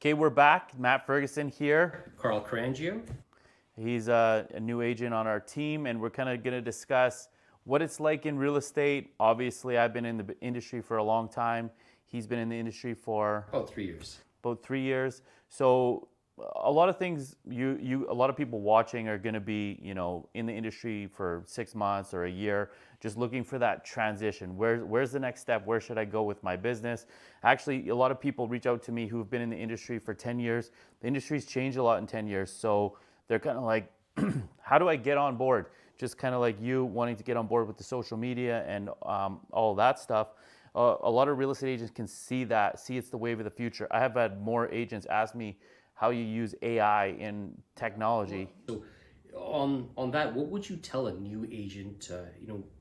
Okay, we're back. Matt Ferguson here. Karl Karanjia. He's a new agent on our team, and we're kind of going to discuss what it's like in real estate. Obviously, I've been in the industry for a long time. He's been in the industry for About 3 years. about 3 years. So a lot of things a lot of people watching are going to be in the industry for 6 months or a year, just looking for that transition. Where's the next step? Where should I go with my business? Actually, a lot of people reach out to me who've been in the industry for 10 years. The industry's changed a lot in 10 years, so they're kind of like, how do I get on board? Just kind of like you wanting to get on board with the social media and all that stuff. A lot of real estate agents can see it's the wave of the future. I have had more agents ask me how you use AI in technology. So, on that, what would you tell a new agent,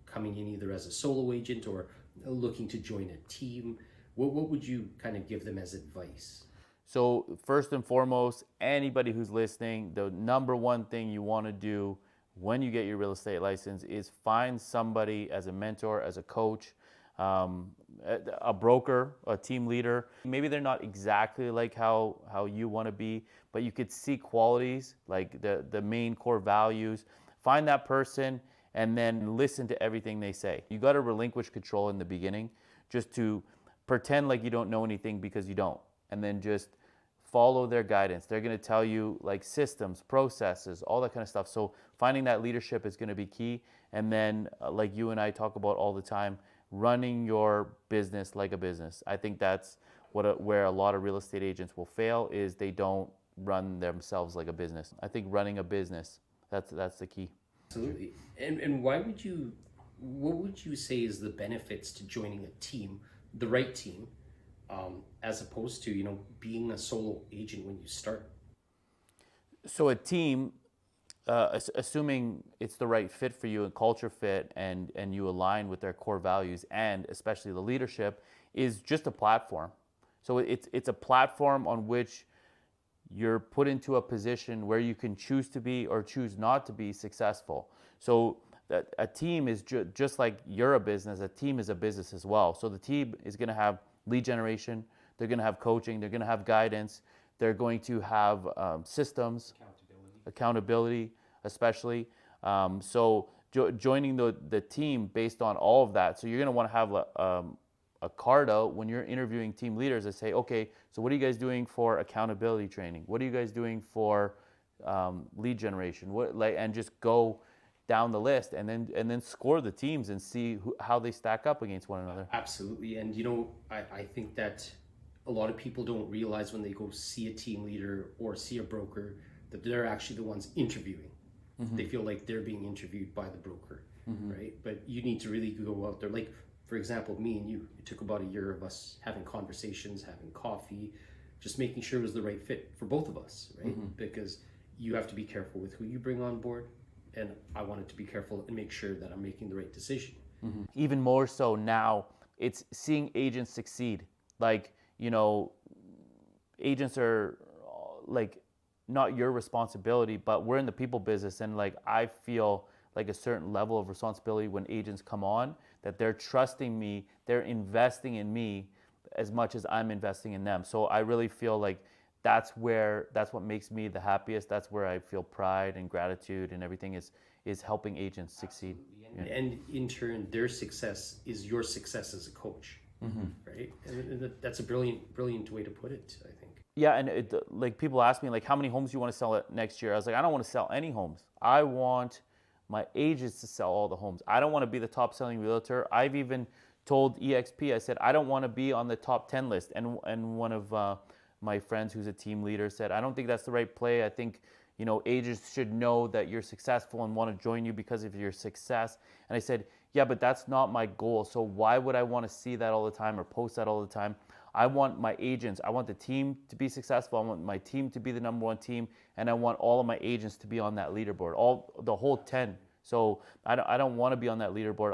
coming in either as a solo agent or looking to join a team? What would you kind of give them as advice? So first and foremost, anybody who's listening, the number one thing you want to do when you get your real estate license is find somebody as a mentor, as a coach, a broker, a team leader. Maybe they're not exactly like how you want to be, but you could see qualities like the main core values. Find that person and then listen to everything they say. You got to relinquish control in the beginning, just to pretend like you don't know anything because you don't, and then just follow their guidance. They're going to tell you like systems, processes, all that kind of stuff. So finding that leadership is going to be key. And then like you and I talk about all the time, running your business like a business. I think that's where a lot of real estate agents will fail, is they don't run themselves like a business. I think running a business, that's the key. Absolutely. And what would you say is the benefits to joining a team, the right team, as opposed to, being a solo agent when you start? So a team, assuming it's the right fit for you and culture fit, and you align with their core values and especially the leadership, is just a platform. So it's a platform on which you're put into a position where you can choose to be or choose not to be successful. So a team is just like you're a business. A team is a business as well. So the team is going to have lead generation, they're going to have coaching, they're going to have guidance, they're going to have systems, accountability, especially. So joining the team based on all of that. So you're going to want to have a card out when you're interviewing team leaders that say, okay, so what are you guys doing for accountability training? What are you guys doing for lead generation? And just go down the list and then score the teams and see how they stack up against one another. Absolutely. And, I think that a lot of people don't realize when they go see a team leader or see a broker that they're actually the ones interviewing. Mm-hmm. They feel like they're being interviewed by the broker, mm-hmm. right? But you need to really go out there. Like, for example, me and you, it took about a year of us having conversations, having coffee, just making sure it was the right fit for both of us, right? Mm-hmm. Because you have to be careful with who you bring on board. And I wanted to be careful and make sure that I'm making the right decision. Mm-hmm. Even more so now, it's seeing agents succeed. Like, agents are like not your responsibility, but we're in the people business, and like I feel like a certain level of responsibility when agents come on, that they're trusting me, they're investing in me as much as I'm investing in them. So I really feel like that's what makes me the happiest. That's where I feel pride and gratitude and everything is helping agents succeed. And in turn, their success is your success as a coach, mm-hmm. right? And that's a brilliant way to put it, I think. Yeah, and like people ask me like, how many homes do you want to sell next year? I was like, I don't want to sell any homes. I want my agents to sell all the homes. I don't want to be the top selling realtor. I've even told EXP, I said, I don't want to be on the top 10 list. And one of my friends who's a team leader said, I don't think that's the right play. I think, agents should know that you're successful and want to join you because of your success. And I said, yeah, but that's not my goal. So why would I want to see that all the time or post that all the time? I want my agents, I want the team to be successful. I want my team to be the number one team. And I want all of my agents to be on that leaderboard, the whole 10. So I don't want to be on that leaderboard.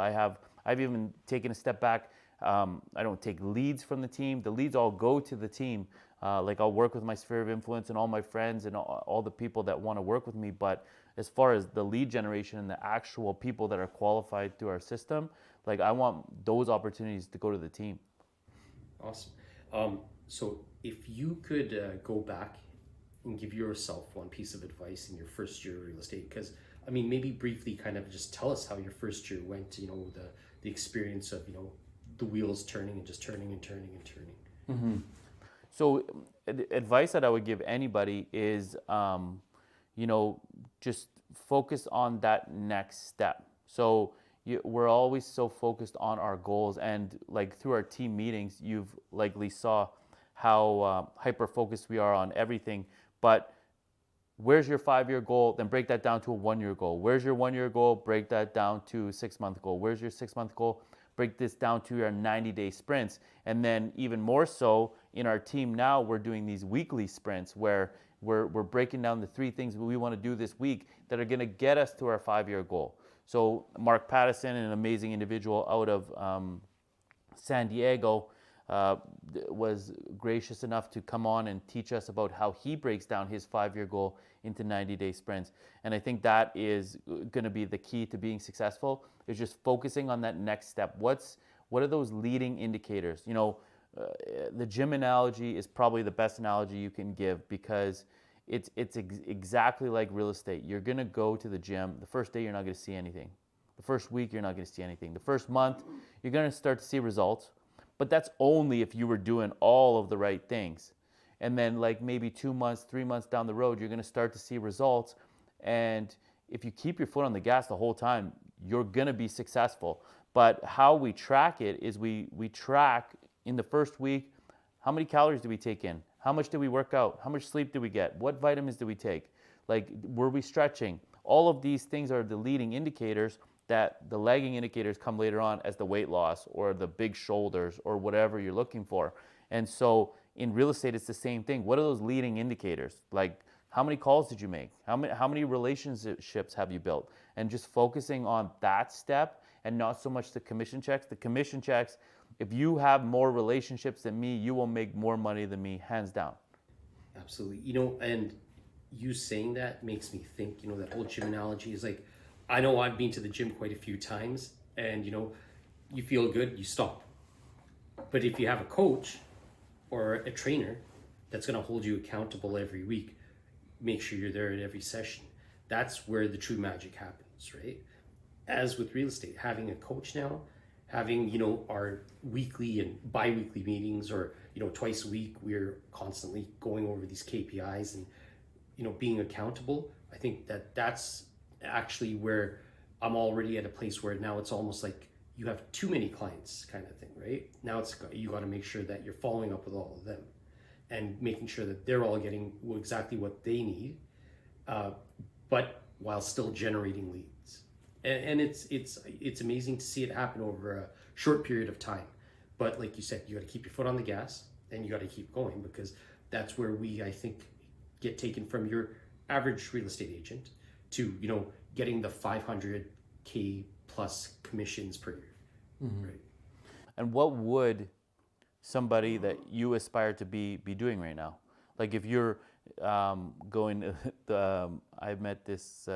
I've even taken a step back. I don't take leads from the team. The leads all go to the team. Like I'll work with my sphere of influence and all my friends and all the people that want to work with me. But as far as the lead generation and the actual people that are qualified through our system, like I want those opportunities to go to the team. Awesome. So if you could go back and give yourself one piece of advice in your first year of real estate, because I mean, maybe briefly kind of just tell us how your first year went, you know, the experience of, you know, the wheels turning and just turning and turning and turning. So, advice that I would give anybody is, you know, just focus on that next step. So, we're always so focused on our goals, and like through our team meetings, you've likely saw how hyper focused we are on everything. But where's your 5 year goal? Then break that down to a 1 year goal. Where's your 1 year goal? Break that down to a 6 month goal. Where's your 6 month goal? Break this down to your 90-day sprints. And then even more so in our team now, we're doing these weekly sprints where we're breaking down the 3 things we want to do this week that are going to get us to our 5 year goal. So Mark Pattison, an amazing individual out of San Diego, uh, was gracious enough to come on and teach us about how he breaks down his 5 year goal into 90-day sprints. And I think that is going to be the key to being successful, is just focusing on that next step. What are those leading indicators? You know, the gym analogy is probably the best analogy you can give, because it's exactly like real estate. You're going to go to the gym. The first day, you're not going to see anything. The first week, you're not going to see anything. The first month, you're going to start to see results. But that's only if you were doing all of the right things. And then, like maybe 2 months, 3 months down the road, you're going to start to see results. And if you keep your foot on the gas the whole time, you're going to be successful. But how we track it is we track in the first week, how many calories do we take in? How much did we work out? How much sleep did we get? What vitamins did we take? Like, were we stretching? All of these things are the leading indicators, that the lagging indicators come later on as the weight loss or the big shoulders or whatever you're looking for. And so in real estate, it's the same thing. What are those leading indicators? Like, how many calls did you make? How many relationships have you built? And just focusing on that step and not so much the commission checks. The commission checks, if you have more relationships than me, you will make more money than me, hands down. Absolutely. You know, and you saying that makes me think, you know, that whole gym analogy is like, I know I've been to the gym quite a few times, and, you know, you feel good, you stop. But if you have a coach or a trainer that's going to hold you accountable every week, make sure you're there at every session. That's where the true magic happens, right? As with real estate, having a coach now, having, you know, our weekly and bi-weekly meetings, or, you know, twice a week, we're constantly going over these KPIs and, you know, being accountable. I think that that's actually where I'm already at a place where now it's almost like you have too many clients kind of thing, right? Now it's, you got to make sure that you're following up with all of them and making sure that they're all getting exactly what they need, but while still generating leads. And it's amazing to see it happen over a short period of time. But like you said, you got to keep your foot on the gas and you got to keep going, because that's where we, I think, get taken from your average real estate agent to, you know, getting the 500K plus commissions per year. Right? And what would somebody that you aspire to be doing right now? Like, if you're going to I met this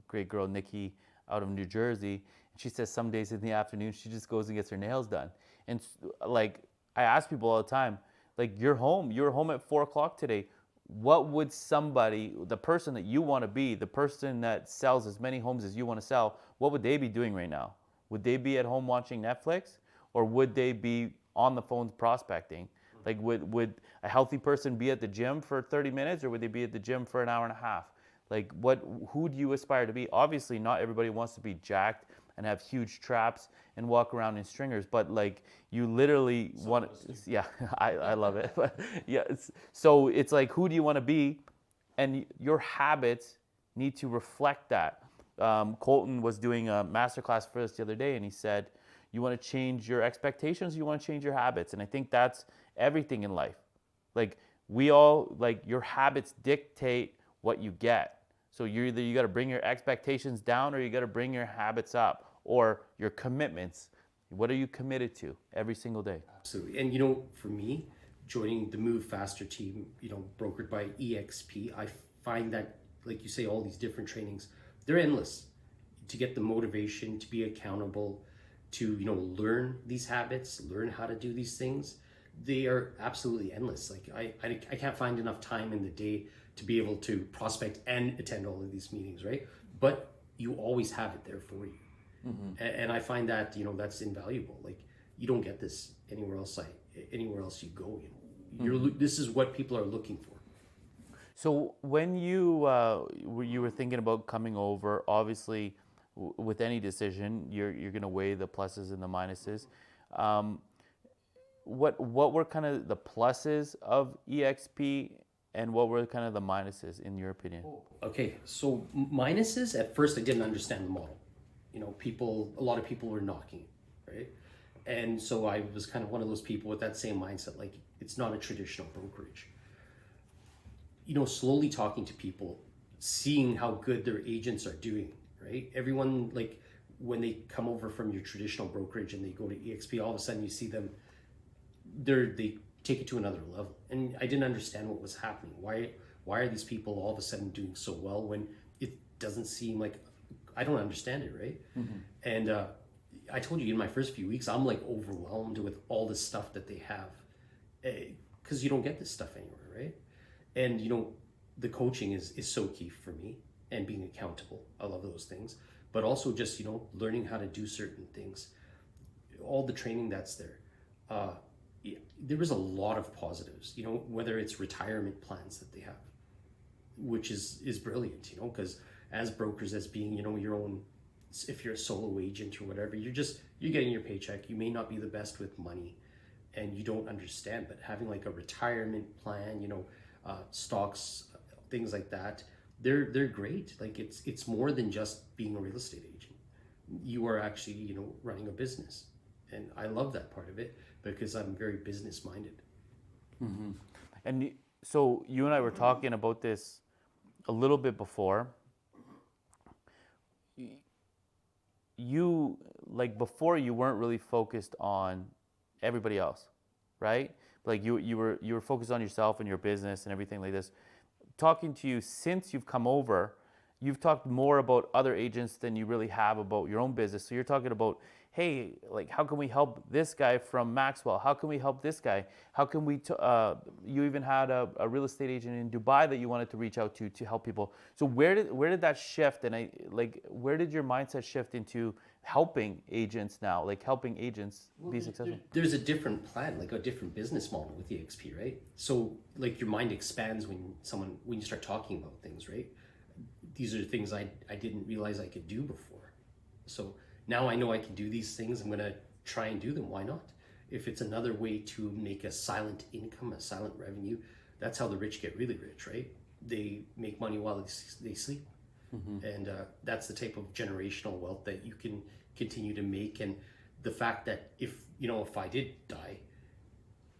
great girl, Nikki, out of New Jersey, and she says some days in the afternoon she just goes and gets her nails done. And like, I ask people all the time, like, you're home at 4 o'clock today. What would somebody, the person that you want to be, the person that sells as many homes as you want to sell, what would they be doing right now? Would they be at home watching Netflix, or would they be on the phone prospecting? Like, would a healthy person be at the gym for 30 minutes, or would they be at the gym for an hour and a half? Like, who do you aspire to be? Obviously, not everybody wants to be jacked and have huge traps and walk around in stringers, but like, you literally want to, yeah, I love it. But yeah, so it's like, who do you want to be? And your habits need to reflect that. Colton was doing a masterclass for us the other day, and he said, you want to change your expectations, you want to change your habits. And I think that's everything in life. Like, we all, like, your habits dictate what you get. So you got to bring your expectations down, or you got to bring your habits up, or your commitments. What are you committed to every single day? Absolutely. And, you know, for me, joining the Move Faster team, you know, brokered by EXP, I find that, like you say, all these different trainings, they're endless. To get the motivation, to be accountable, to, you know, learn these habits, learn how to do these things, they are absolutely endless. Like I can't find enough time in the day to be able to prospect and attend all of these meetings, right? But you always have it there for you. And I find that, that's invaluable. Like you don't get this anywhere else. Anywhere else you go, this is what people are looking for. So when you were thinking about coming over, obviously, with any decision, you're going to weigh the pluses and the minuses. What were kind of the pluses of EXP, and what were kind of the minuses in your opinion? Okay, so minuses, at first I didn't understand the model. A lot of people were knocking it, right? And so I was kind of one of those people with that same mindset, like it's not a traditional brokerage. Slowly talking to people, seeing how good their agents are doing, right? Everyone, like when they come over from your traditional brokerage and they go to EXP, all of a sudden you see them, they take it to another level. And I didn't understand what was happening. Why are these people all of a sudden doing so well when it doesn't seem like, I don't understand it, right? And I told you in my first few weeks, I'm like overwhelmed with all the stuff that they have, because you don't get this stuff anywhere, right? And the coaching is so key for me, and being accountable. I love those things, but also just learning how to do certain things, all the training that's there. There was a lot of positives, whether it's retirement plans that they have, which is brilliant, because as brokers, as being your own, if you're a solo agent or whatever, you're getting your paycheck. You may not be the best with money and you don't understand, but having like a retirement plan, stocks, things like that, they're great. Like it's more than just being a real estate agent. You are actually running a business, and I love that part of it because I'm very business minded. And so you and I were talking about this a little bit before. Before you weren't really focused on everybody else, right? Like you were focused on yourself and your business and everything like this. Talking to you since you've come over, you've talked more about other agents than you really have about your own business. So you're talking about, hey, like how can we help this guy from Maxwell? How can we help this guy? How can we? You even had a real estate agent in Dubai that you wanted to reach out to help people. So where did that shift? And where did your mindset shift into helping agents now? Like helping agents be successful? There's a different plan, like a different business model with EXP, right? So like your mind expands when you start talking about things, right? These are things I didn't realize I could do before. So now I know I can do these things. I'm going to try and do them. Why not? If it's another way to make a silent income, a silent revenue, that's how the rich get really rich, right? They make money while they sleep. And that's the type of generational wealth that you can continue to make. And the fact that if I did die,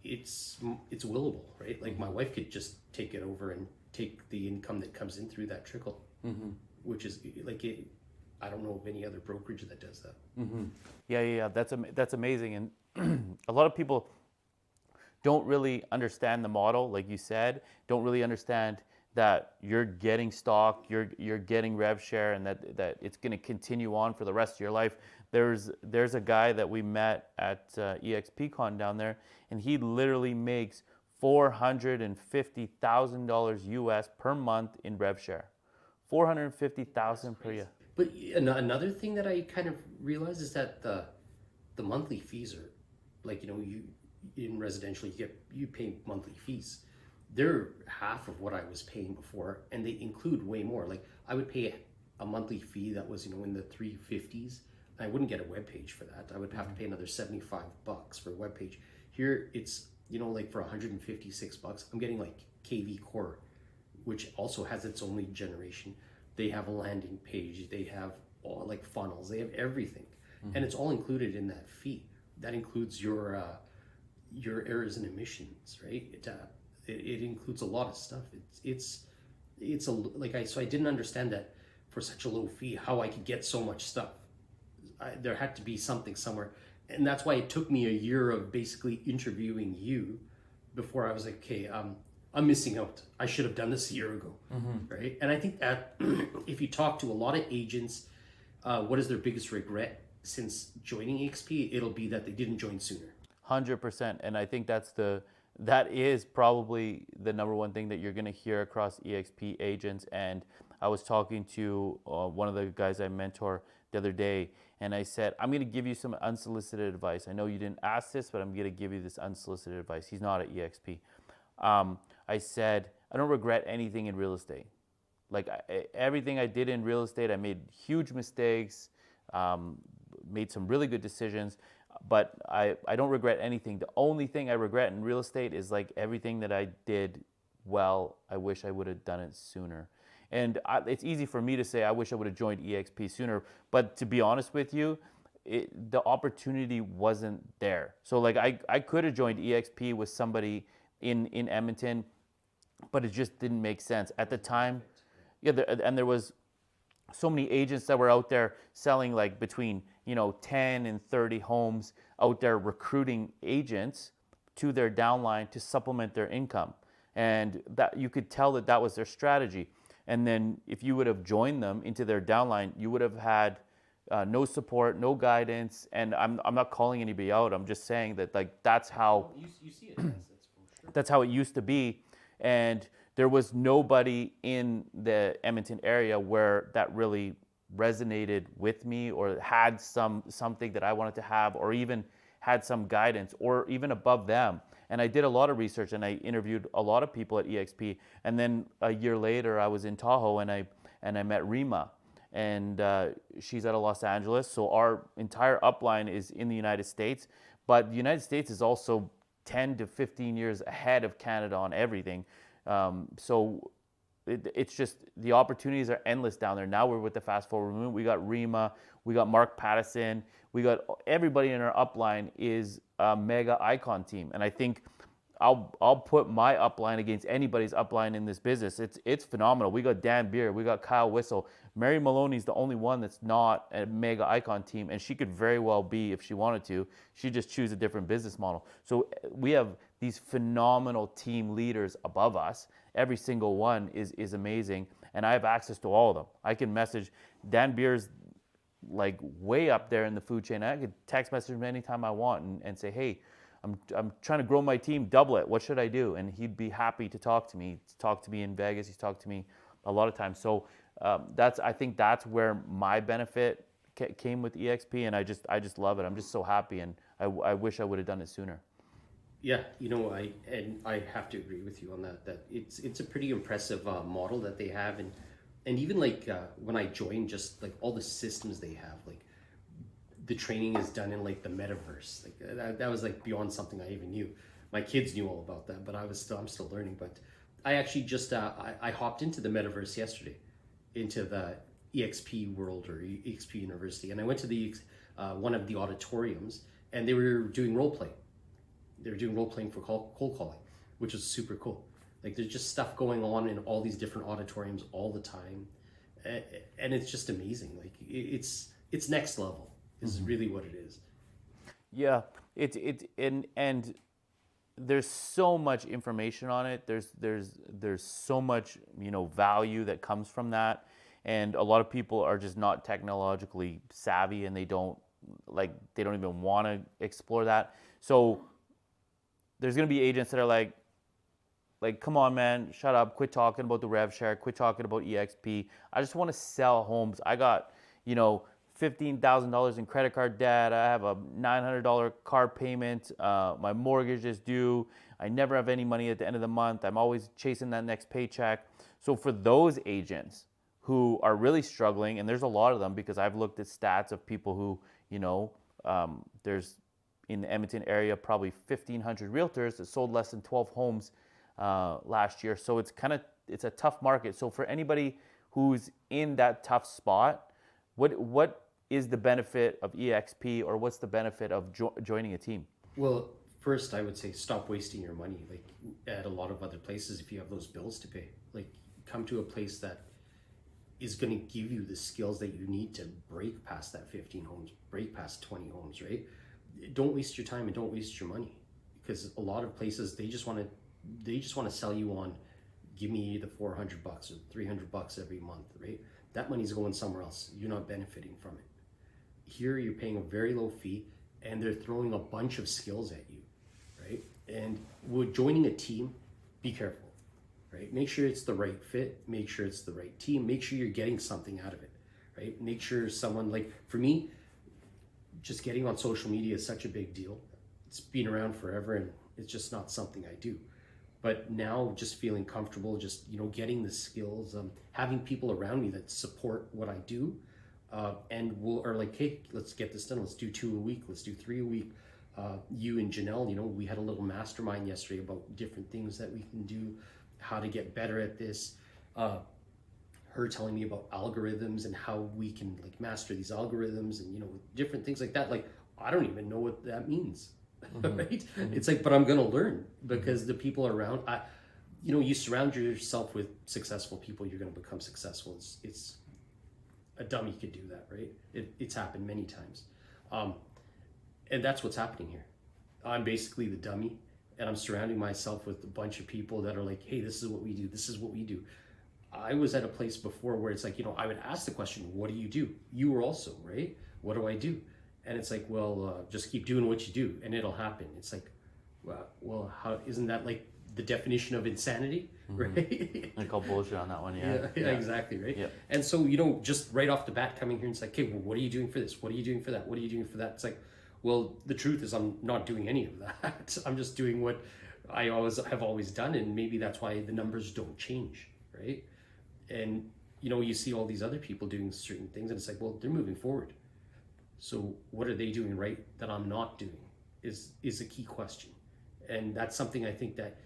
it's willable, right? Like my wife could just take it over and take the income that comes in through that trickle, which is like I don't know of any other brokerage that does that. Yeah. That's amazing. And a lot of people don't really understand the model, like you said, don't really understand that you're getting stock, you're getting rev share, and that it's going to continue on for the rest of your life. There's a guy that we met at EXPCon down there, and he literally makes $450,000 US per month in rev share. $450,000 per year. But another thing that I kind of realized is that the monthly fees are like, you in residential you pay monthly fees. They're half of what I was paying before, and they include way more. Like I would pay a monthly fee that was in the 350s. I wouldn't get a web page for that. I would have to pay another $75 for a web page. Here it's like for $156, I'm getting like KV Core, which also has its own lead generation. They have a landing page. They have all like funnels. They have everything, and it's all included in that fee. That includes your errors and emissions, right? It includes a lot of stuff. So I didn't understand that for such a low fee, how I could get so much stuff. There had to be something somewhere, and that's why it took me a year of basically interviewing you before I was like, okay, I'm missing out. I should have done this a year ago, right? And I think that if you talk to a lot of agents, what is their biggest regret since joining EXP? It'll be that they didn't join sooner. 100%. And I think that is probably the number one thing that you're going to hear across EXP agents. And I was talking to one of the guys I mentor the other day, and I said, I'm going to give you some unsolicited advice. I know you didn't ask this, but I'm going to give you this unsolicited advice. He's not at EXP. I said, I don't regret anything in real estate. Like everything I did in real estate, I made huge mistakes, made some really good decisions, but I don't regret anything. The only thing I regret in real estate is like everything that I did well, I wish I would have done it sooner. And it's easy for me to say I wish I would have joined EXP sooner, but to be honest with you, the opportunity wasn't there. So like I could have joined EXP with somebody in Edmonton, but it just didn't make sense at the time. Yeah, and there was so many agents that were out there selling like between 10 and 30 homes out there recruiting agents to their downline to supplement their income, and that you could tell that was their strategy. And then if you would have joined them into their downline, you would have had no support, no guidance. And I'm not calling anybody out. I'm just saying that like that's how You see it, that's for sure. that's how it used to be. And there was nobody in the Edmonton area where that really resonated with me or had something that I wanted to have, or even had some guidance, or even above them. And I did a lot of research and I interviewed a lot of people at EXP. And then a year later, I was in Tahoe and I met Rima, and she's out of Los Angeles. So our entire upline is in the United States, but the United States is also 10 to 15 years ahead of Canada on everything. So it's just the opportunities are endless down there. Now we're with the fast forward movement. We got Rima, we got Mark Pattison, we got everybody in our upline is a mega icon team. And I think I'll put my upline against anybody's upline in this business. It's phenomenal. We got Dan Beer, we got Kyle Whistle. Mary Maloney's the only one that's not a mega icon team, and she could very well be if she wanted to. She just choose a different business model. So we have these phenomenal team leaders above us. Every single one is amazing, and I have access to all of them. I can message Dan Beer's like way up there in the food chain. I could text message him anytime I want and say, hey, I'm trying to grow my team, double it. What should I do? And he'd be happy to talk to me. He's talked to me in Vegas. He's talked to me a lot of times. So I think that's where my benefit came with EXP, and I just love it. I'm just so happy, and I wish I would have done it sooner. Yeah, I have to agree with you on that. That it's a pretty impressive model that they have, and even like when I joined, just like all the systems they have, like the training is done in like the metaverse. Like that was like beyond something I even knew. My kids knew all about that, but I'm still learning. But I actually just I hopped into the metaverse yesterday, into the EXP world or EXP University, and I went to the one of the auditoriums, and they were doing role play. They were doing role playing for cold calling, which is super cool. Like there's just stuff going on in all these different auditoriums all the time, and it's just amazing. Like it's next level is really what it is. Yeah, and there's so much information on it. There's so much value that comes from that, and a lot of people are just not technologically savvy, and they don't even want to explore that. So there's gonna be agents that are like, come on, man, shut up, quit talking about the rev share, quit talking about EXP. I just want to sell homes. I got $15,000 in credit card debt. I have a $900 car payment. My mortgage is due. I never have any money at the end of the month. I'm always chasing that next paycheck. So for those agents who are really struggling, and there's a lot of them because I've looked at stats of people who, there's in the Edmonton area probably 1,500 realtors that sold less than 12 homes last year. So it's a tough market. So for anybody who's in that tough spot, what is the benefit of EXP, or what's the benefit of joining a team? Well, first I would say stop wasting your money. Like at a lot of other places, if you have those bills to pay, like come to a place that is going to give you the skills that you need to break past that 15 homes, break past 20 homes, right? Don't waste your time and don't waste your money, because a lot of places they just want to sell you on, give me the $400 or $300 every month, right? That money's going somewhere else. You're not benefiting from it. Here you're paying a very low fee, and they're throwing a bunch of skills at you, right? And with joining a team, be careful, right? Make sure it's the right fit, make sure it's the right team, make sure you're getting something out of it, right? Make sure someone, like for me, just getting on social media is such a big deal. It's been around forever and it's just not something I do. But now just feeling comfortable, just, getting the skills, having people around me that support what I do, and are like, hey, let's get this done. Let's do 2 a week. Let's do 3 a week. You and Janelle, we had a little mastermind yesterday about different things that we can do, how to get better at this. Her telling me about algorithms and how we can like master these algorithms and, different things like that. Like, I don't even know what that means. Right? It's like, but I'm going to learn because the people around, you surround yourself with successful people, you're going to become successful. It's a dummy could do that, right? It's happened many times. And that's what's happening here. I'm basically the dummy and I'm surrounding myself with a bunch of people that are like, hey, this is what we do. This is what we do. I was at a place before where it's like, I would ask the question, what do you do? You were also, right? What do I do? And it's like, well, just keep doing what you do and it'll happen. It's like, well, how isn't that like the definition of insanity, right? I call bullshit on that one, Yeah, exactly, right? Yeah. And so, just right off the bat coming here and it's like, okay, well, what are you doing for this? What are you doing for that? What are you doing for that? It's like, well, the truth is I'm not doing any of that. I'm just doing what I have always done. And maybe that's why the numbers don't change, right? And, you see all these other people doing certain things and it's like, well, they're moving forward. So what are they doing right that I'm not doing is a key question. And that's something I think that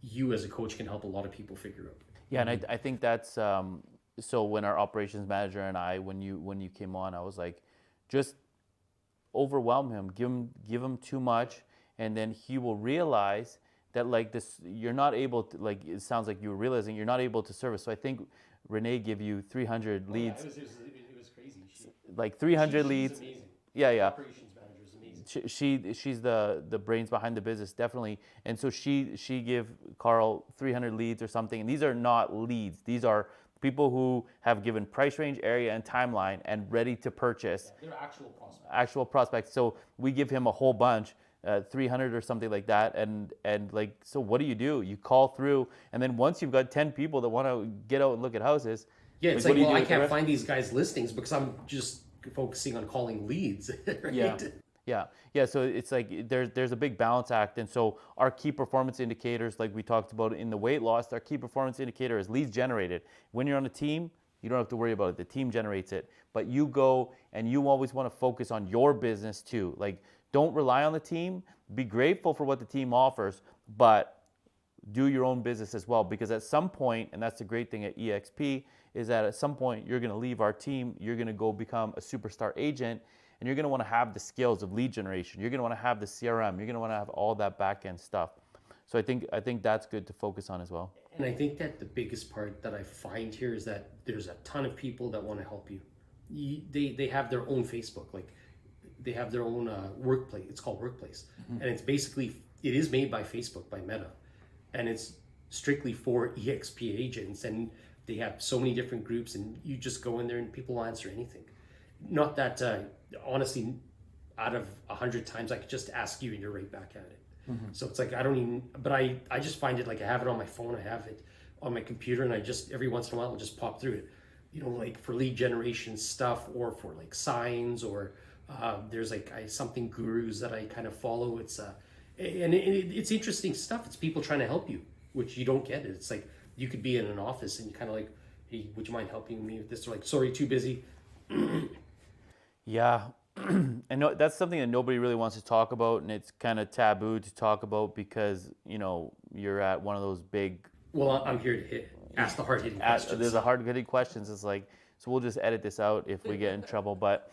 you as a coach can help a lot of people figure out. Yeah, and I think that's so when our operations manager and I, when you came on, I was like, just overwhelm him, give him too much, and then he will realize that like this, you're not able to, like, it sounds like you were realizing you're not able to service. So I think Renee give you 300 leads. It was crazy. Like 300 she's leads. amazing. Yeah. Operations manager is amazing. She's the brains behind the business, definitely. And so she give Karl 300 leads or something. And these are not leads. These are people who have given price range, area, and timeline and ready to purchase. Yeah, they're actual prospects. Actual prospects. So we give him a whole bunch. 300 or something like that, and like, so what do? You call through, and then once you've got 10 people that want to get out and look at houses, yeah, it's like, well, I can't find these guys' listings because I'm just focusing on calling leads, right? Yeah. So it's like there's a big balance act, and so our key performance indicators, like we talked about in the weight loss, our key performance indicator is leads generated. When you're on a team, you don't have to worry about it. The team generates it, but you go and you always want to focus on your business too. Like, don't rely on the team. Be grateful for what the team offers, but do your own business as well. Because at some point, and that's the great thing at EXP, is that at some point you're going to leave our team. You're going to go become a superstar agent, and you're going to want to have the skills of lead generation. You're going to want to have the CRM. You're going to want to have all that back end stuff. So I think that's good to focus on as well. And I think that the biggest part that I find here is that there's a ton of people that want to help you. They have their own Facebook, like. They have their own workplace. It's called Workplace. And it's basically, it is made by Facebook, by Meta. And it's strictly for EXP agents. And they have so many different groups and you just go in there and people will answer anything. Not that, honestly, out of 100 times, I could just ask you and you're right back at it. So it's like, I don't even, but I just find it like I have it on my phone. I have it on my computer and I just, every once in a while, I'll just pop through it. Like for lead generation stuff or for like signs or, there's like something gurus that I kind of follow. It's it's interesting stuff. It's people trying to help you, which you don't get. It's like you could be in an office and you kind of like, hey, would you mind helping me with this? They're like, sorry, too busy. Yeah, and no, that's something that nobody really wants to talk about, and it's kind of taboo to talk about because you're at one of those big. Well, I'm here to ask the hard-hitting questions. There's a hard-hitting questions. It's like, so we'll just edit this out if we get in trouble, but.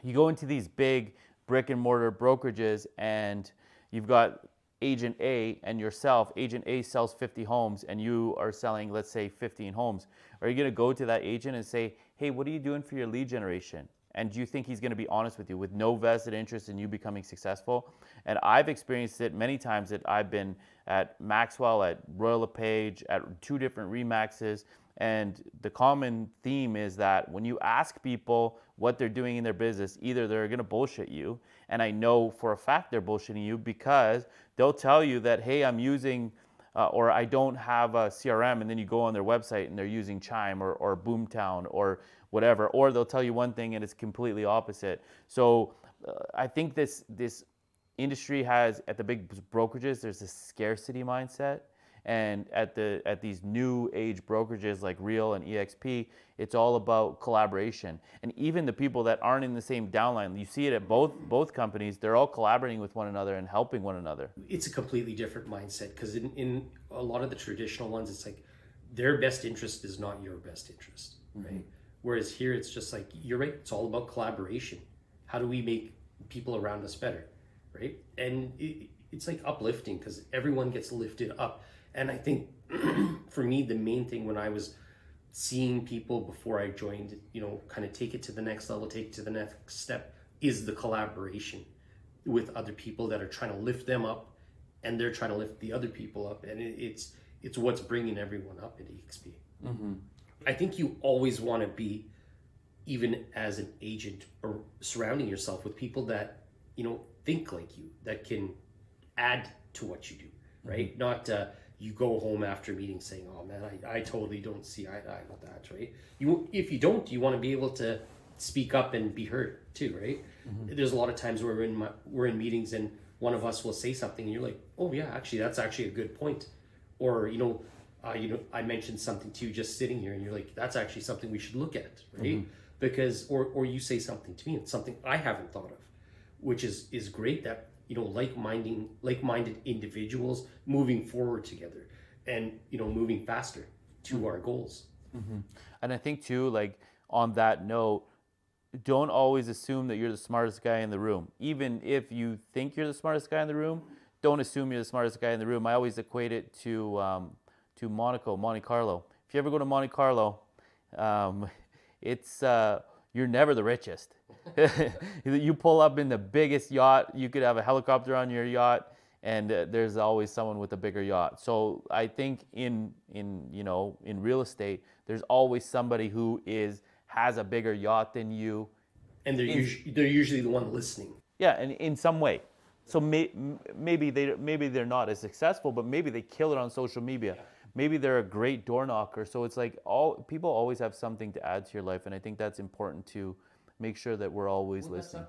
You go into these big brick and mortar brokerages and you've got agent A and yourself. Agent A sells 50 homes and you are selling, let's say, 15 homes. Are you going to go to that agent and say, hey, what are you doing for your lead generation? And do you think he's going to be honest with you with no vested interest in you becoming successful? And I've experienced it many times that I've been at Maxwell, at Royal LePage, at 2 different Remaxes, And the common theme is that when you ask people what they're doing in their business, either they're going to bullshit you, and I know for a fact they're bullshitting you, because they'll tell you that, hey, I'm using or I don't have a CRM, and then you go on their website and they're using Chime or Boomtown or whatever, or they'll tell you one thing and it's completely opposite. So I think this industry has, at the big brokerages, there's this scarcity mindset, and at these new age brokerages like Real and EXP, it's all about collaboration. And even the people that aren't in the same downline, you see it at both companies, they're all collaborating with one another and helping one another. It's a completely different mindset, because in a lot of the traditional ones, it's like their best interest is not your best interest, right? Whereas here, it's just like, you're right, it's all about collaboration. How do we make people around us better, right? And it's like uplifting, because everyone gets lifted up. And I think for me, the main thing when I was seeing people before I joined, kind of take it to the next level, take it to the next step, is the collaboration with other people that are trying to lift them up, and they're trying to lift the other people up. And it's what's bringing everyone up at EXP. I think you always want to be, even as an agent, or surrounding yourself with people that, think like you, that can add to what you do, right? Not you go home after a meeting saying, oh man, I totally don't see eye to eye with that, right? If you don't, you want to be able to speak up and be heard too, right? There's a lot of times where we're in meetings and one of us will say something and you're like, oh yeah, actually that's actually a good point. Or I mentioned something to you just sitting here and you're like, that's actually something we should look at, right? Because or you say something to me, it's something I haven't thought of, which is great, that like-minded individuals moving forward together, and moving faster to our goals. And I think too, like, on that note, don't always assume that you're the smartest guy in the room. Even if you think you're the smartest guy in the room, don't assume you're the smartest guy in the room. I always equate it to Monte Carlo. If you ever go to Monte Carlo, it's you're never the richest. You pull up in the biggest yacht. You could have a helicopter on your yacht, and there's always someone with a bigger yacht. So I think in real estate, there's always somebody who has a bigger yacht than you. And they're usually the one listening. Yeah, and in some way. So maybe they're not as successful, but maybe they kill it on social media. Yeah. Maybe they're a great door knocker. So it's like people always have something to add to your life, and I think that's important to make sure that we're always listening.